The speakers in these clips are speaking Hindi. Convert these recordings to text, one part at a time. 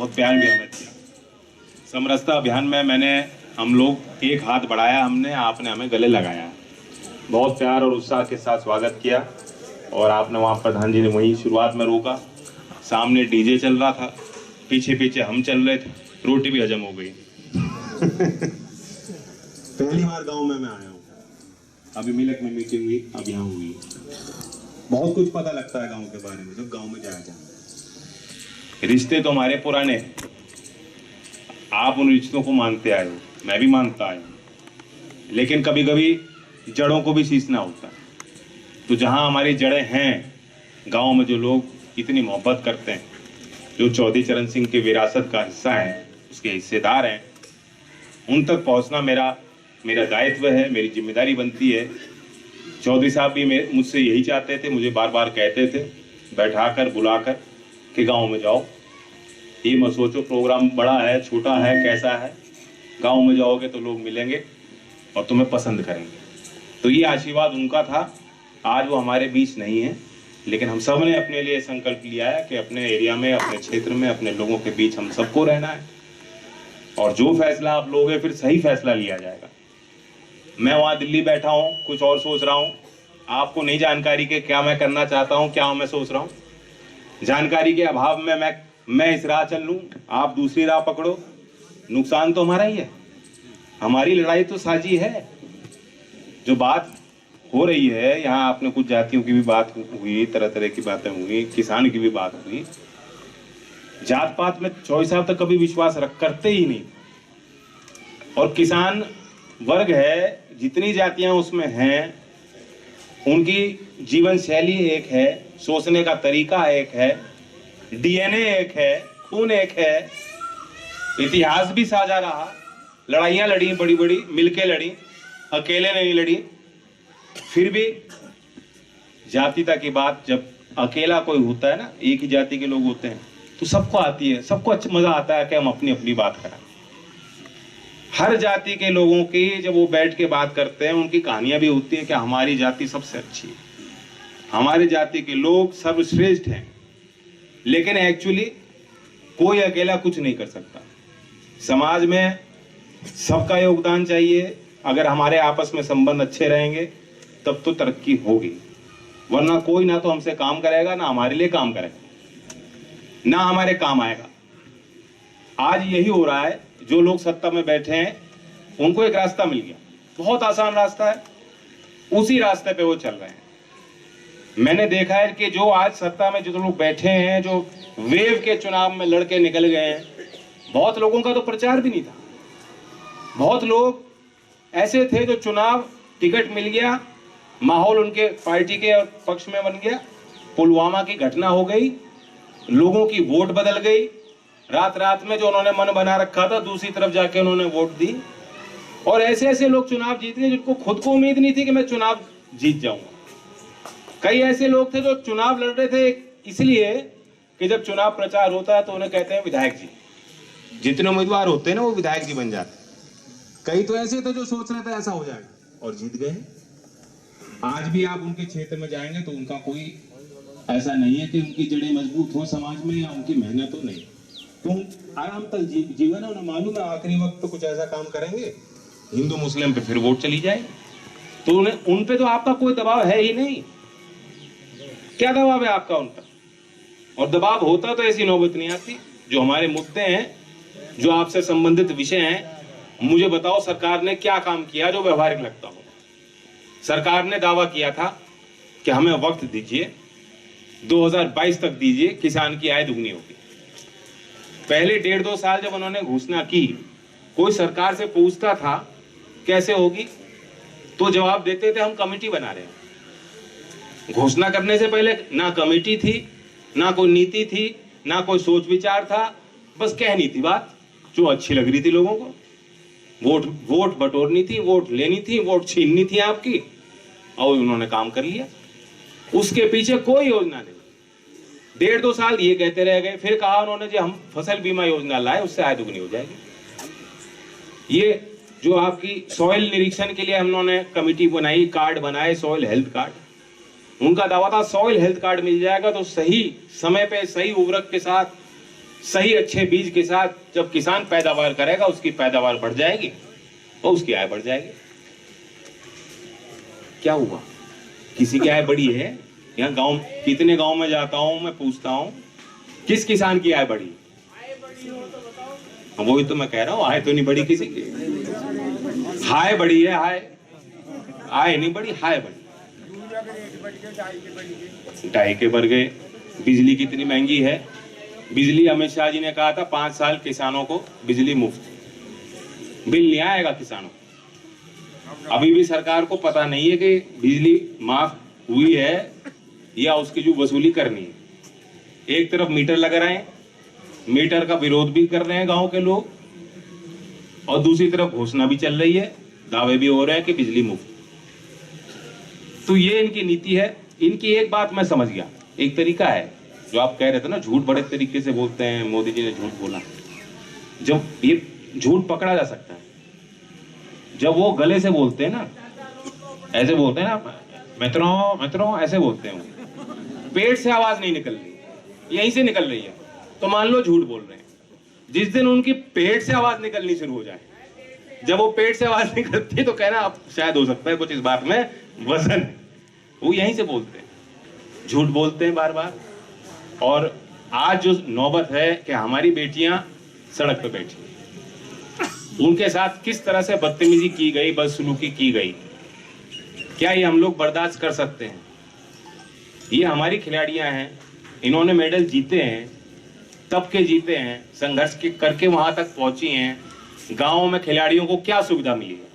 बहुत प्यार भी हमें दिया। समरसता अभियान में हम लोग एक हाथ बढ़ाया, आपने हमें गले लगाया, बहुत प्यार और उत्साह के साथ स्वागत किया। और आपने वहाँ प्रधान जी ने वहीं शुरुआत में रोका, सामने डीजे चल रहा था, पीछे पीछे हम चल रहे थे, रोटी भी हजम हो गई। पहली बार गांव में मैं आया हूँ, अभी मिलक में मीटिंग हुई, अब यहाँ हुई। बहुत कुछ पता लगता है गांव के बारे में जब गांव में जाया जाए। रिश्ते तो हमारे पुराने, आप उन रिश्तों को मानते आए हो, मैं भी मानता आया हूँ, लेकिन कभी कभी जड़ों को भी सींचना होता है। तो जहाँ हमारी जड़ें हैं, गांव में जो लोग इतनी मोहब्बत करते हैं, जो चौधरी चरण सिंह की विरासत का हिस्सा है, उसके हिस्सेदार हैं, उन तक पहुँचना मेरा दायित्व है, मेरी जिम्मेदारी बनती है। चौधरी साहब भी मुझसे यही चाहते थे, मुझे बार बार कहते थे बैठाकर बुलाकर कि गांव में जाओ, ये मत सोचो प्रोग्राम बड़ा है छोटा है कैसा है, गांव में जाओगे तो लोग मिलेंगे और तुम्हें पसंद करेंगे। तो ये आशीर्वाद उनका था। आज वो हमारे बीच नहीं है, लेकिन हम सब ने अपने लिए संकल्प लिया है कि अपने एरिया में, अपने क्षेत्र में, अपने लोगों के बीच हम सबको रहना है, और जो फैसला आप लोगे फिर सही फैसला लिया जाएगा। मैं वहाँ दिल्ली बैठा हूँ, कुछ और सोच रहा हूँ, आपको नहीं जानकारी के क्या मैं करना चाहता हूँ, क्या मैं सोच रहा हूँ। जानकारी के अभाव में मैं इस राह चल लूँ, आप दूसरी राह पकड़ो, नुकसान तो हमारा ही है। हमारी लड़ाई तो साझी है। जो बात हो रही है यहाँ, आपने कुछ जातियों की भी बात हुई, तरह तरह की बातें हुई, किसान की भी बात हुई। जात पात में चौधरी साहब तक कभी विश्वास करते ही नहीं। और किसान वर्ग है, जितनी जातियां उसमें हैं, उनकी जीवन शैली एक है, सोचने का तरीका एक है, डीएनए एक है, खून एक है, इतिहास भी साझा रहा, लड़ाइयां लड़ी बड़ी बड़ी, मिलके लड़ी, अकेले नहीं लड़ी। फिर भी जातिता की बात जब अकेला कोई होता है ना, एक ही जाति के लोग होते हैं, तो सबको आती है, सबको अच्छा मजा आता है कि हम अपनी अपनी बात करें। हर जाति के लोगों की जब वो बैठ के बात करते हैं, उनकी कहानियां भी होती है कि हमारी जाति सबसे अच्छी है, हमारी जाति के लोग सर्वश्रेष्ठ हैं। लेकिन एक्चुअली कोई अकेला कुछ नहीं कर सकता। समाज में सबका योगदान चाहिए। अगर हमारे आपस में संबंध अच्छे रहेंगे तब तो तरक्की होगी, वरना कोई ना तो हमसे काम करेगा, ना हमारे लिए काम करेगा, ना हमारे काम आएगा। आज यही हो रहा है, जो लोग सत्ता में बैठे हैं उनको एक रास्ता मिल गया, बहुत आसान रास्ता है, उसी रास्ते पे वो चल रहे हैं। मैंने देखा है कि जो आज सत्ता में जो लोग बैठे हैं, जो वेव के चुनाव में लड़के निकल गए हैं, बहुत लोगों का तो प्रचार भी नहीं था। बहुत लोग ऐसे थे जो चुनाव टिकट मिल गया, माहौल उनके पार्टी के पक्ष में बन गया, पुलवामा की घटना हो गई, लोगों की वोट बदल गई, रात रात में जो उन्होंने मन बना रखा था दूसरी तरफ जाके उन्होंने वोट दी। और ऐसे ऐसे लोग चुनाव जीत गए जिनको खुद को उम्मीद नहीं थी कि मैं चुनाव जीत जाऊंगा। कई ऐसे लोग थे जो चुनाव लड़ रहे थे इसलिए कि जब चुनाव प्रचार होता है तो उन्हें कहते हैं विधायक जी, जितने उम्मीदवार होते हैं ना वो विधायक जी बन जाते हैं। कई तो ऐसे थे जो सोच रहे थे ऐसा हो जाएगा और जीत गए। आज भी आप उनके क्षेत्र में जाएंगे तो उनका कोई ऐसा नहीं है कि उनकी जड़ें मजबूत हो समाज में या उनकी मेहनत हो, नहीं। तो आराम तक जीवन है, उन्हें मालूम है आखिरी वक्त तो कुछ ऐसा काम करेंगे हिंदू मुस्लिम पे फिर वोट चली जाएगी, तो उन्हें उन पे तो आपका कोई दबाव है ही नहीं। क्या दबाव है आपका उन पर? और दबाव होता तो ऐसी नौबत नहीं आती। जो हमारे मुद्दे हैं, जो आपसे संबंधित विषय हैं, मुझे बताओ सरकार ने क्या काम किया जो व्यवहारिक लगता हो। सरकार ने दावा किया था कि हमें वक्त दीजिए, 2022 तक दीजिए, किसान की आय दुगनी होगी। पहले 1.5-2 साल जब उन्होंने घोषणा की, कोई सरकार से पूछता था कैसे होगी, तो जवाब देते थे हम कमेटी बना रहे हैं। घोषणा करने से पहले ना कमेटी थी, ना कोई नीति थी, ना कोई सोच विचार था, बस कहनी थी बात जो अच्छी लग रही थी लोगों को। वोट बटोरनी थी, वोट लेनी थी, वोट छीननी थी आपकी, और उन्होंने काम कर लिया। उसके पीछे कोई योजना नहीं। 1.5-2 साल ये कहते रह गए, फिर कहा उन्होंने जी हम फसल बीमा योजना लाए, उससे आय दुगनी हो जाएगी। ये जो आपकी सॉइल निरीक्षण के लिए हम लोगों ने कमेटी बनाई, कार्ड बनाए, सॉइल हेल्थ कार्ड, उनका दावा था सॉइल हेल्थ कार्ड मिल जाएगा तो सही समय पे सही उर्वरक के साथ सही अच्छे बीज के साथ जब किसान पैदावार करेगा, उसकी पैदावार बढ़ जाएगी और उसकी आय बढ़ जाएगी। क्या हुआ? किसी की आय बढ़ी है? यहाँ गांव, कितने गांव में जाता हूं मैं, पूछता हूं किस किसान की आय बढ़ी? वही तो मैं कह रहा हूं, आय तो नहीं बढ़ी किसी की। हाय बढ़ी है, हाय, आय नहीं बढ़ी, हाय बढ़ी। ढाई के बढ़ गए। बिजली कितनी महंगी है। बिजली अमित शाह जी ने कहा था 5 साल किसानों को बिजली मुफ्त, बिल नहीं आएगा किसानों। अभी भी सरकार को पता नहीं है कि बिजली माफ हुई है या उसकी जो वसूली करनी है। एक तरफ मीटर लग रहे हैं, मीटर का विरोध भी कर रहे हैं गांव के लोग, और दूसरी तरफ घोषणा भी चल रही है, दावे भी हो रहे हैं कि बिजली मुफ्त। तो ये इनकी नीति है। इनकी एक बात मैं समझ गया, एक तरीका है जो आप कह रहे थे ना, झूठ बड़े तरीके से बोलते हैं, मोदी जी ने झूठ बोला। जब ये झूठ पकड़ा जा सकता है, जब वो गले से बोलते हैं ना, ऐसे बोलते हैं ना, मित्रों मित्रों ऐसे बोलते हैं, पेट से आवाज नहीं निकल रही, यहीं से निकल रही है, तो मान लो झूठ बोल रहे हैं। जिस दिन उनकी पेट से आवाज निकलनी शुरू हो जाए, जब वो पेट से आवाज निकलती है तो कहना अब शायद हो सकता है कुछ इस बात में वजन है, वो यहीं से बोलते हैं, झूठ बोलते हैं बार बार। और आज जो नौबत है कि हमारी बेटियां सड़क पे बैठी, उनके साथ किस तरह से बदतमीजी की गई, बदसलूकी की गई, क्या ये हम लोग बर्दाश्त कर सकते हैं? ये हमारी खिलाड़ियां हैं, इन्होंने मेडल जीते हैं, तब के जीते हैं, संघर्ष के करके वहां तक पहुंची हैं। गांव में खिलाड़ियों को क्या सुविधा मिली है,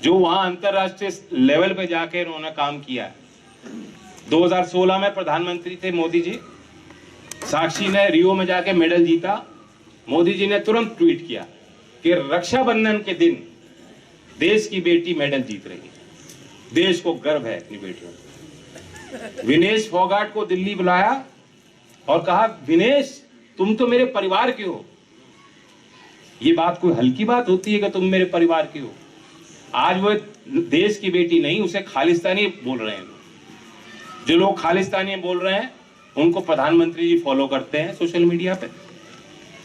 जो वहां अंतरराष्ट्रीय लेवल पे जाके इन्होंने काम किया है। 2016 में प्रधानमंत्री थे मोदी जी, साक्षी ने रियो में जाके मेडल जीता। मोदी जी ने तुरंत ट्वीट किया कि रक्षाबंधन के दिन देश की बेटी मेडल जीत रही है, देश को गर्व है अपनी बेटियों पर। विनेश फोगाट को दिल्ली बुलाया और कहा, विनेश तुम तो मेरे परिवार के हो। ये बात कोई हल्की बात होती है कि तुम मेरे परिवार के हो? आज वो देश की बेटी नहीं, उसे खालिस्तानी बोल रहे हैं। जो लोग खालिस्तानी बोल रहे हैं उनको प्रधानमंत्री जी फॉलो करते हैं सोशल मीडिया पे।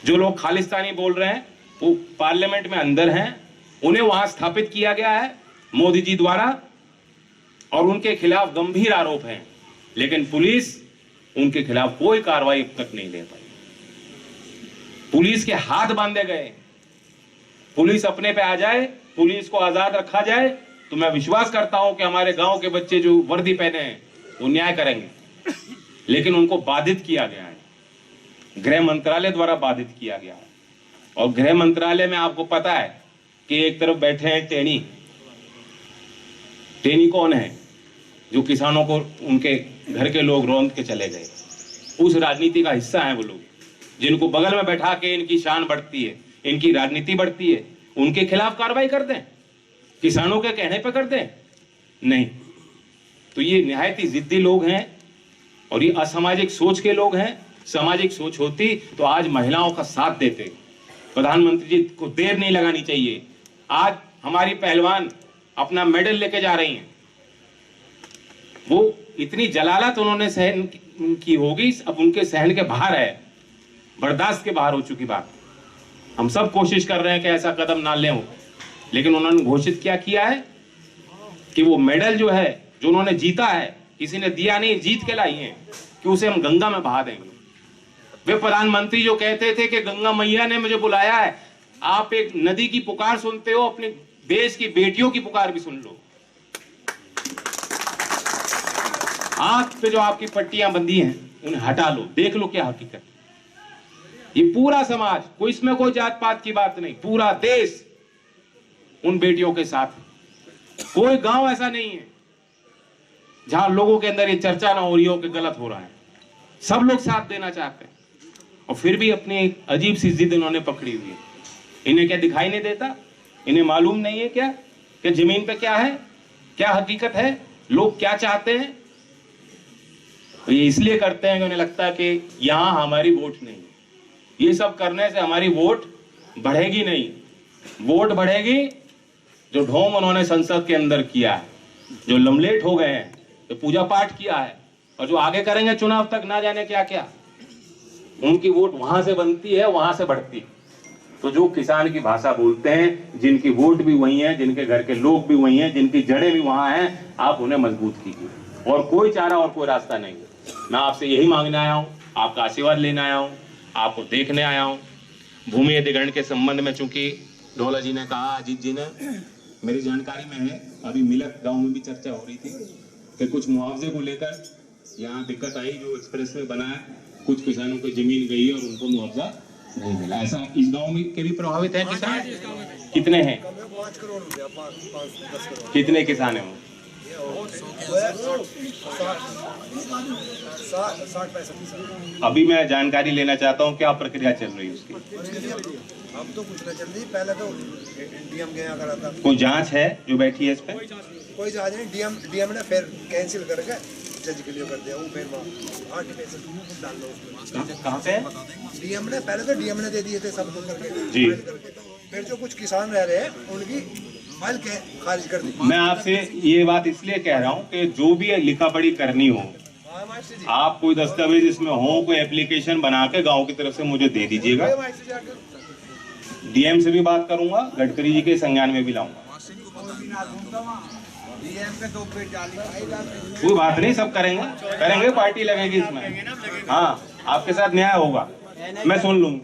जो लोग खालिस्तानी बोल रहे हैं वो पार्लियामेंट में अंदर हैं, उन्हें वहां स्थापित किया गया है मोदी जी द्वारा, और उनके खिलाफ गंभीर आरोप हैं, लेकिन पुलिस उनके खिलाफ कोई कार्रवाई अब तक नहीं ले पाई। पुलिस के हाथ बांधे गए। पुलिस अपने पे आ जाए, पुलिस को आजाद रखा जाए, तो मैं विश्वास करता हूं कि हमारे गांव के बच्चे जो वर्दी पहने हैं वो न्याय करेंगे। लेकिन उनको बाधित किया गया है, गृह मंत्रालय द्वारा बाधित किया गया है। और गृह मंत्रालय में आपको पता है कि एक तरफ बैठे हैं टेनी। टेनी कौन है? जो किसानों को उनके घर के लोग रौंद के चले गए, उस राजनीति का हिस्सा है वो लोग, जिनको बगल में बैठा के इनकी शान बढ़ती है, इनकी राजनीति बढ़ती है। उनके खिलाफ कार्रवाई कर दें, किसानों के कहने पर कर दें? नहीं। तो ये निहायत ही जिद्दी लोग हैं और ये असामाजिक सोच के लोग हैं। सामाजिक सोच होती तो आज महिलाओं का साथ देते। प्रधानमंत्री जी को देर नहीं लगानी चाहिए। आज हमारी पहलवान अपना मेडल लेके जा रही हैं, वो इतनी जलालत उन्होंने सहन की होगी, अब उनके सहन के बाहर है, बर्दाश्त के बाहर हो चुकी बात। हम सब कोशिश कर रहे हैं कि ऐसा कदम ना लें, लेकिन उन्होंने घोषित क्या किया है कि वो मेडल जो है, जो उन्होंने जीता है, किसी ने दिया नहीं, जीत के लाई है, कि उसे हम गंगा में बहा देंगे। वे प्रधानमंत्री जो कहते थे कि गंगा मैया ने मुझे बुलाया है, आप एक नदी की पुकार सुनते हो, अपने देश की बेटियों की पुकार भी सुन लो। आंख पे जो आपकी पट्टियां बंधी हैं उन्हें हटा लो, देख लो क्या हकीकत। ये पूरा समाज, कोई इसमें कोई जात पात की बात नहीं, पूरा देश उन बेटियों के साथ है। कोई गांव ऐसा नहीं है जहां लोगों के अंदर ये चर्चा ना हो रही हो कि गलत हो रहा है। सब लोग साथ देना चाहते हैं, और फिर भी अपनी एक अजीब सी जिद इन्होंने पकड़ी हुई है। इन्हें क्या दिखाई नहीं देता? इन्हें मालूम नहीं है क्या कि जमीन पे क्या है, क्या हकीकत है, लोग क्या चाहते हैं? तो ये इसलिए करते हैं कि उन्हें लगता है कि यहां हमारी वोट नहीं। ये सब करने से हमारी वोट बढ़ेगी नहीं। वोट बढ़ेगी जो ढोंग उन्होंने संसद के अंदर किया है, जो लमलेट हो गए हैं, जो पूजा पाठ किया है, और जो आगे करेंगे चुनाव तक ना जाने क्या क्या। उनकी वोट वहां से बनती है, वहां से बढ़ती है। तो जो किसान की भाषा बोलते हैं, जिनकी वोट भी वही है, जिनके घर के लोग भी वही हैं, जिनकी जड़ें भी वहां हैं, आप उन्हें मजबूत कीजिए। और कोई चारा और कोई रास्ता नहीं है। मैं आपसे यही मांगने आया हूं, आपका आशीर्वाद लेने आया हूं, आपको देखने आया हूं। भूमि अधिग्रहण के संबंध में चूंकि ढोला जी ने कहा, अजीत जी ने, मेरी जानकारी में है, अभी मिलक गांव में भी चर्चा हो रही थी कि कुछ मुआवजे को लेकर यहाँ दिक्कत आई। जो एक्सप्रेस में बना है, कुछ किसानों की जमीन गई है और उनको मुआवजा नहीं मिला। ऐसा इस गांव में के भी प्रभावित है किसान? कितने हैं? 5 करोड़ रुपया, 5-10 करोड़। कितने किसान हैं वो? 60-65। अभी मैं जानकारी लेना चाहता हूँ, क्या प्रक्रिया चल रही है उसकी? अब तो कुछ नहीं चल रही, पहले तो डीएम गया करा था। कोई जांच है जो बैठी है इस पे? कोई जांच नहीं, डीएम ने फिर कैंसिल करके जज के लिए कर दिया। वो फिर आर्टिफिशियल डाल लो उसमें। कहाँ पे? डीएम ने, पहले तो डीएम ने दे दिए थे सबको करके जी। फिर जो कुछ किसान रह रहे हैं उनकी फाइल के खारिज कर दी। मैं आपसे ये बात इसलिए कह रहा हूँ कि जो भी लिखा पढ़ी करनी हो, आप कोई दस्तावेज इसमें हो, कोई एप्लीकेशन बना के गाँव की तरफ से मुझे दे दीजिएगा। डीएम से भी बात करूंगा, गडकरी जी के संज्ञान में भी लाऊंगा। कोई बात नहीं, सब करेंगे, पार्टी लगेगी इसमें। हाँ, आपके साथ न्याय होगा, मैं सुन लूंगा।